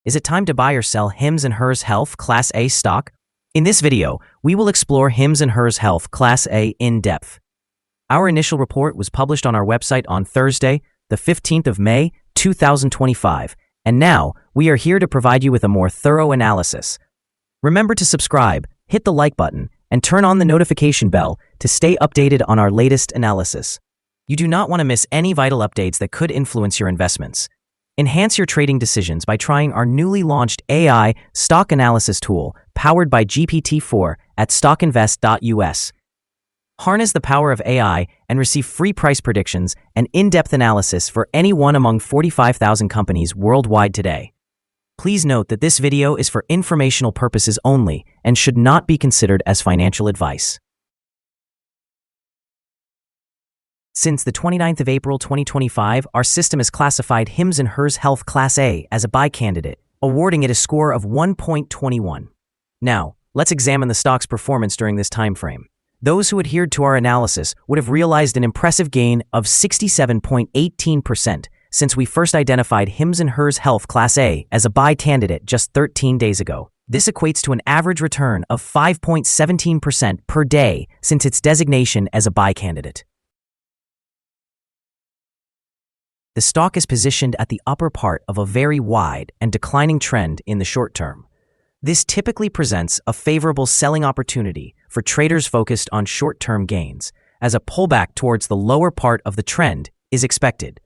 Is it time to buy or sell HIMS and HERS Health Class A stock? In this video, we will explore HIMS and HERS Health Class A in depth. Our initial report was published on our website on Thursday, the 15th of May, 2025, and now we are here to provide you with a more thorough analysis. Remember to subscribe, hit the like button, and turn on the notification bell to stay updated on our latest analysis. You do not want to miss any vital updates that could influence your investments. Enhance your trading decisions by trying our newly launched AI stock analysis tool powered by GPT-4 at StockInvest.us. Harness the power of AI and receive free price predictions and in-depth analysis for any one among 45,000 companies worldwide today. Please note that this video is for informational purposes only and should not be considered as financial advice. Since the 29th of April 2025, our system has classified HIMS and HERS Health Class A as a buy candidate, awarding it a score of 1.21. Now, let's examine the stock's performance during this time frame. Those who adhered to our analysis would have realized an impressive gain of 67.18% since we first identified HIMS and HERS Health Class A as a buy candidate just 13 days ago. This equates to an average return of 5.17% per day since its designation as a buy candidate. The stock is positioned at the upper part of a very wide and declining trend in the short term. This typically presents a favorable selling opportunity for traders focused on short-term gains, as a pullback towards the lower part of the trend is expected.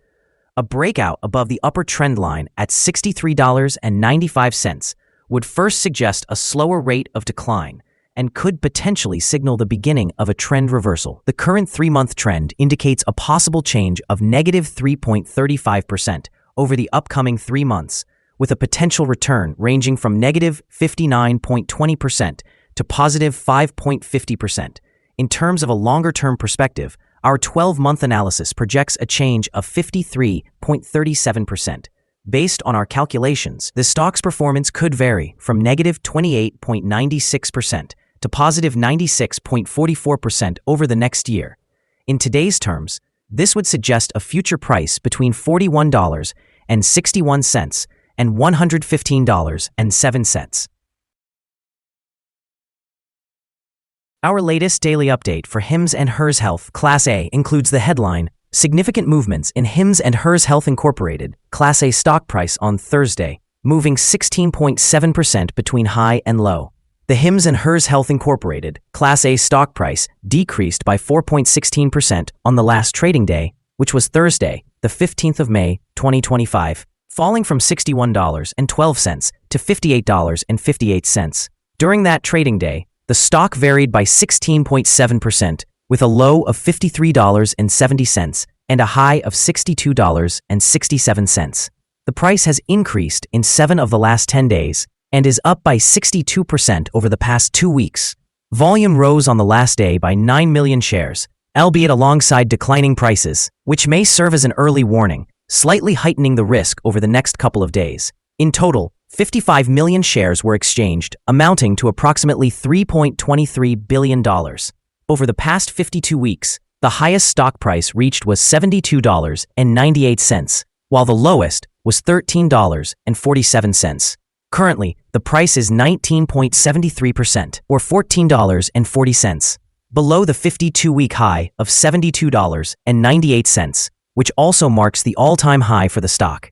A breakout above the upper trend line at $63.95 would first suggest a slower rate of decline and could potentially signal the beginning of a trend reversal. The current 3-month trend indicates a possible change of negative 3.35% over the upcoming 3 months, with a potential return ranging from negative 59.20% to positive 5.50%. In terms of a longer-term perspective, our 12-month analysis projects a change of 53.37%. Based on our calculations, the stock's performance could vary from negative 28.96% to positive 96.44% over the next year. In today's terms, this would suggest a future price between $41.61 and $115.07. Our latest daily update for HIMS and HERS Health Class A includes the headline, Significant Movements in HIMS and HERS Health Incorporated Class A stock price on Thursday, moving 16.7% between high and low. The HIMS and HERS Health Incorporated Class A stock price decreased by 4.16% on the last trading day, which was Thursday, the 15th of May, 2025, falling from $61.12 to $58.58. During that trading day, the stock varied by 16.7%, with a low of $53.70 and a high of $62.67. The price has increased in 7 of the last 10 days and is up by 62% over the past 2 weeks. Volume rose on the last day by 9 million shares, albeit alongside declining prices, which may serve as an early warning, slightly heightening the risk over the next couple of days. In total, 55 million shares were exchanged, amounting to approximately $3.23 billion. Over the past 52 weeks, the highest stock price reached was $72.98, while the lowest was $13.47. Currently, the price is 19.73%, or $14.40, below the 52-week high of $72.98, which also marks the all-time high for the stock.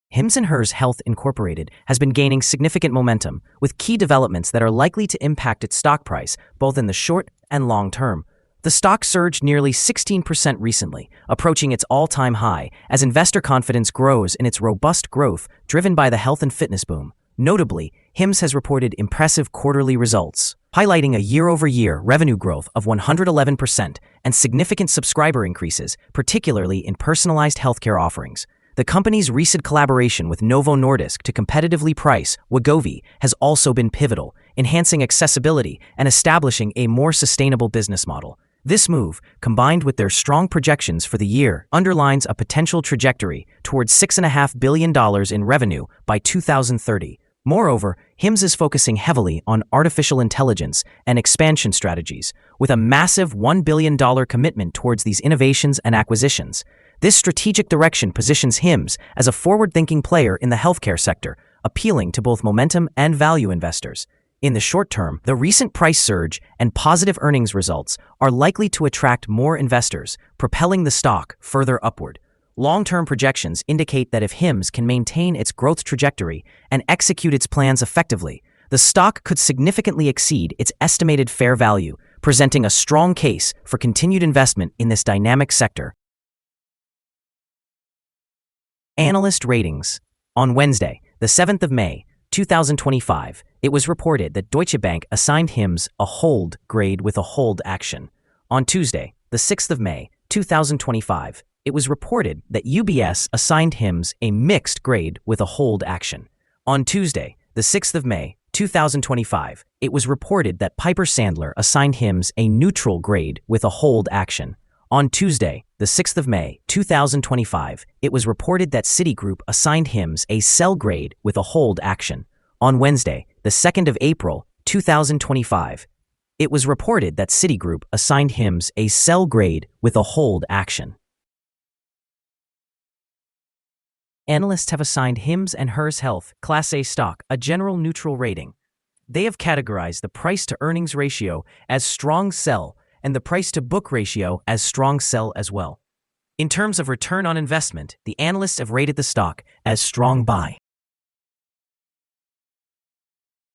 HIMS and HERS Health Incorporated has been gaining significant momentum, with key developments that are likely to impact its stock price, both in the short and long term. The stock surged nearly 16% recently, approaching its all-time high, as investor confidence grows in its robust growth driven by the health and fitness boom. Notably, HIMS has reported impressive quarterly results, highlighting a year-over-year revenue growth of 111% and significant subscriber increases, particularly in personalized healthcare offerings. The company's recent collaboration with Novo Nordisk to competitively price Wegovy has also been pivotal, enhancing accessibility and establishing a more sustainable business model. This move, combined with their strong projections for the year, underlines a potential trajectory towards $6.5 billion in revenue by 2030. Moreover, HIMS is focusing heavily on artificial intelligence and expansion strategies, with a massive $1 billion commitment towards these innovations and acquisitions. This strategic direction positions HIMS as a forward-thinking player in the healthcare sector, appealing to both momentum and value investors. In the short term, the recent price surge and positive earnings results are likely to attract more investors, propelling the stock further upward. Long-term projections indicate that if HIMS can maintain its growth trajectory and execute its plans effectively, the stock could significantly exceed its estimated fair value, presenting a strong case for continued investment in this dynamic sector. Analyst ratings. On Wednesday, the 7th of May, 2025, it was reported that Deutsche Bank assigned HIMS a hold grade with a hold action. On Tuesday, the 6th of May, 2025, it was reported that UBS assigned HIMS a mixed grade with a hold action. On Tuesday, the 6th of May, 2025, it was reported that Piper Sandler assigned HIMS a neutral grade with a hold action. On Tuesday, the 6th of May, 2025, it was reported that Citigroup assigned HIMS a sell grade with a hold action. On Wednesday, the 2nd of April, 2025, it was reported that Citigroup assigned HIMS a sell grade with a hold action. Analysts have assigned HIMS and HERS Health Class A stock a general neutral rating. They have categorized the price-to-earnings ratio as strong sell and the price-to-book ratio as strong sell as well. In terms of return on investment, the analysts have rated the stock as strong buy.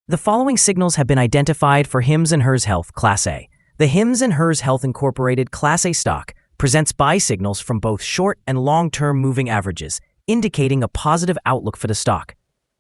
The following signals have been identified for HIMS and HERS Health Class A. The HIMS and HERS Health Incorporated Class A stock presents buy signals from both short and long-term moving averages, indicating a positive outlook for the stock.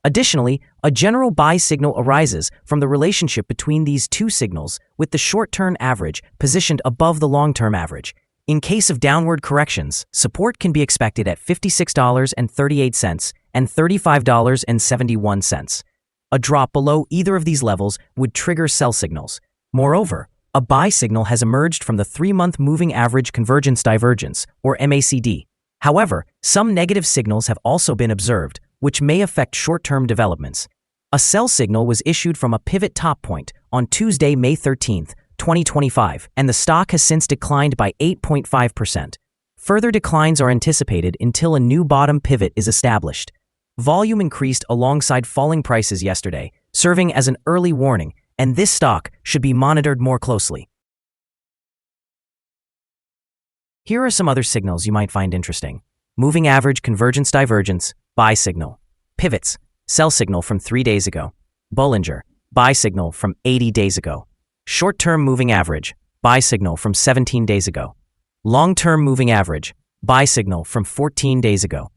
Additionally, a general buy signal arises from the relationship between these two signals, with the short-term average positioned above the long-term average. In case of downward corrections, support can be expected at $56.38 and $35.71. A drop below either of these levels would trigger sell signals. Moreover, a buy signal has emerged from the 3-month moving average convergence divergence, or MACD. However, some negative signals have also been observed, which may affect short-term developments. A sell signal was issued from a pivot top point on Tuesday, May 13, 2025, and the stock has since declined by 8.5%. Further declines are anticipated until a new bottom pivot is established. Volume increased alongside falling prices yesterday, serving as an early warning, and this stock should be monitored more closely. Here are some other signals you might find interesting. Moving average convergence divergence, buy signal. Pivots, sell signal from 3 days ago. Bollinger, buy signal from 80 days ago. Short-term moving average, buy signal from 17 days ago. Long-term moving average, buy signal from 14 days ago.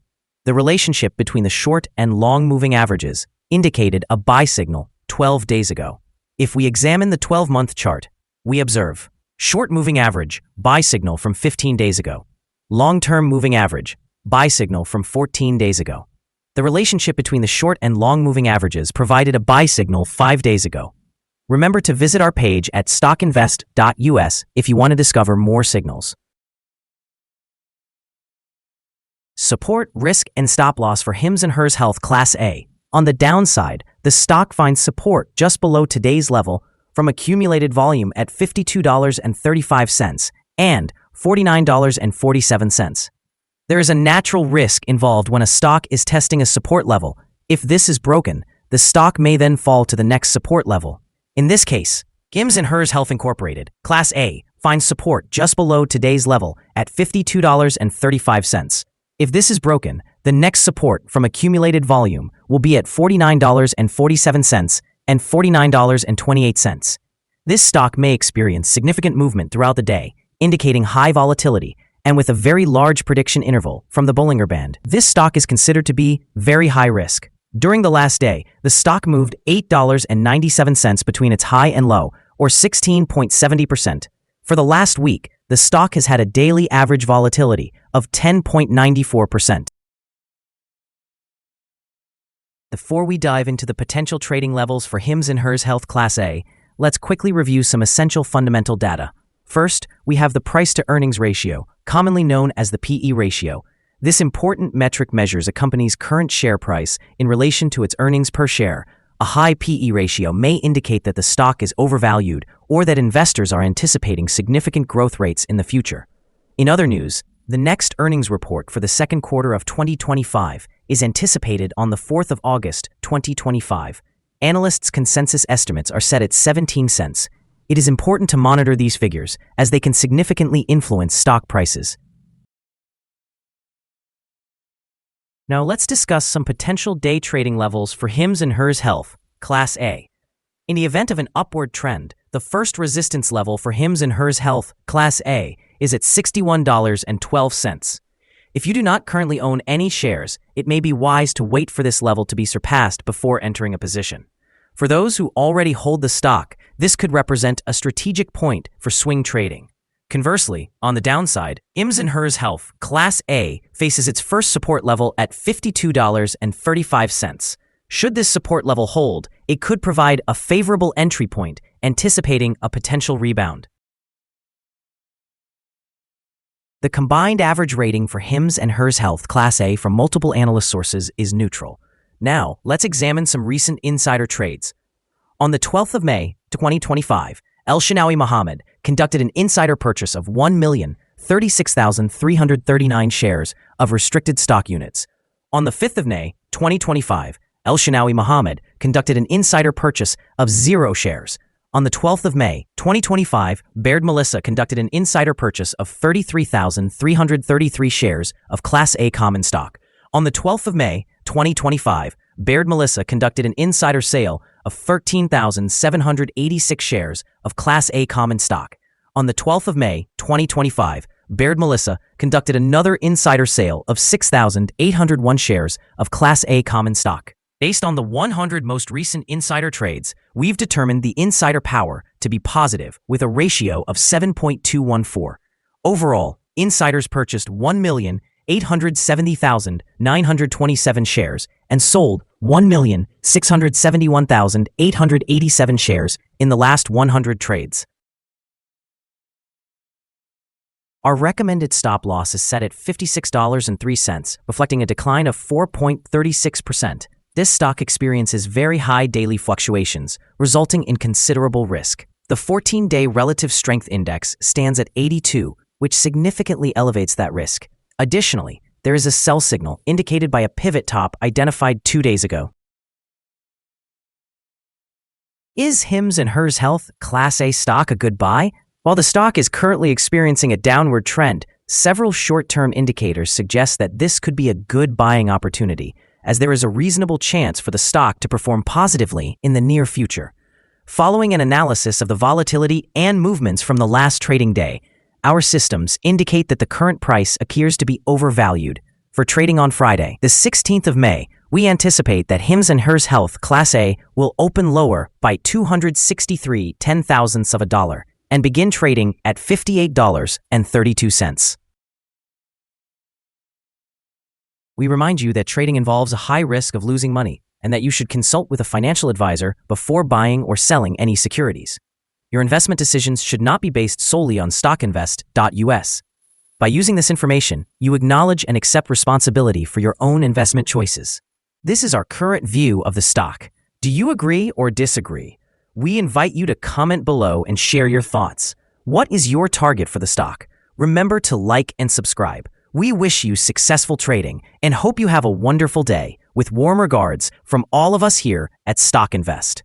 The relationship between the short and long moving averages indicated a buy signal 12 days ago. If we examine the 12-month chart, we observe short moving average, buy signal from 15 days ago. Long-term moving average, buy signal from 14 days ago. The relationship between the short and long moving averages provided a buy signal 5 days ago. Remember to visit our page at StockInvest.us if you want to discover more signals. Support, risk, and stop loss for HIMS and HERS Health Class A. On the downside, the stock finds support just below today's level from accumulated volume at $52.35 and $49.47. There is a natural risk involved when a stock is testing a support level. If this is broken, the stock may then fall to the next support level. In this case, HIMS and HERS Health Incorporated, Class A, finds support just below today's level at $52.35. If this is broken, the next support from accumulated volume will be at $49.47 and $49.28. This stock may experience significant movement throughout the day, indicating high volatility, and with a very large prediction interval from the Bollinger Band. This stock is considered to be very high risk. During the last day, the stock moved $8.97 between its high and low, or 16.70%. For the last week, the stock has had a daily average volatility of 10.94%. Before we dive into the potential trading levels for HIMS and HERS Health Class A, let's quickly review some essential fundamental data. First, we have the price-to-earnings ratio, commonly known as the PE ratio. This important metric measures a company's current share price in relation to its earnings per share. A high PE ratio may indicate that the stock is overvalued or that investors are anticipating significant growth rates in the future. In other news, The next earnings report for the second quarter of 2025 is anticipated on the 4th of August, 2025. Analysts' consensus estimates are set at 17 cents. It is important to monitor these figures as they can significantly influence stock prices. Now let's discuss some potential day trading levels for HIMS and HERS Health, Class A. In the event of an upward trend, the first resistance level for HIMS and HERS Health, Class A, is at $61.12. If you do not currently own any shares, it may be wise to wait for this level to be surpassed before entering a position. For those who already hold the stock, this could represent a strategic point for swing trading. Conversely, on the downside, HIMS and HERS Health, Class A, faces its first support level at $52.35. Should this support level hold, it could provide a favorable entry point, anticipating a potential rebound. The combined average rating for HIMS and HERS Health Class A from multiple analyst sources is neutral. Now, let's examine some recent insider trades. On the 12th of May, 2025, El-Shinawi Mohammed conducted an insider purchase of 1,036,339 shares of restricted stock units. On the 5th of May, 2025, El-Shinawi Mohammed conducted an insider purchase of 0 shares. On the 12th of May, 2025, Baird Melissa conducted an insider purchase of 33,333 shares of Class A common stock. On the 12th of May, 2025, Baird Melissa conducted an insider sale of 13,786 shares of Class A common stock. On the 12th of May, 2025, Baird Melissa conducted another insider sale of 6,801 shares of Class A common stock. Based on the 100 most recent insider trades, we've determined the insider power to be positive with a ratio of 7.214. Overall, insiders purchased 1,870,927 shares and sold 1,671,887 shares in the last 100 trades. Our recommended stop loss is set at $56.03, reflecting a decline of 4.36%. This stock experiences very high daily fluctuations, resulting in considerable risk. The 14-day relative strength index stands at 82, which significantly elevates that risk. Additionally, there is a sell signal indicated by a pivot top identified 2 days ago. Is HIMS and HERS Health Class A stock a good buy? While the stock is currently experiencing a downward trend, several short-term indicators suggest that this could be a good buying opportunity, as there is a reasonable chance for the stock to perform positively in the near future. Following an analysis of the volatility and movements from the last trading day, our systems indicate that the current price appears to be overvalued. For trading on Friday, the 16th of May, we anticipate that HIMS and HERS Health Class A will open lower by 263 ten-thousandths of a dollar and begin trading at $58.32. We remind you that trading involves a high risk of losing money and that you should consult with a financial advisor before buying or selling any securities. Your investment decisions should not be based solely on StockInvest.us. By using this information, you acknowledge and accept responsibility for your own investment choices. This is our current view of the stock. Do you agree or disagree? We invite you to comment below and share your thoughts. What is your target for the stock? Remember to like and subscribe. We wish you successful trading and hope you have a wonderful day. With warm regards from all of us here at Stock Invest.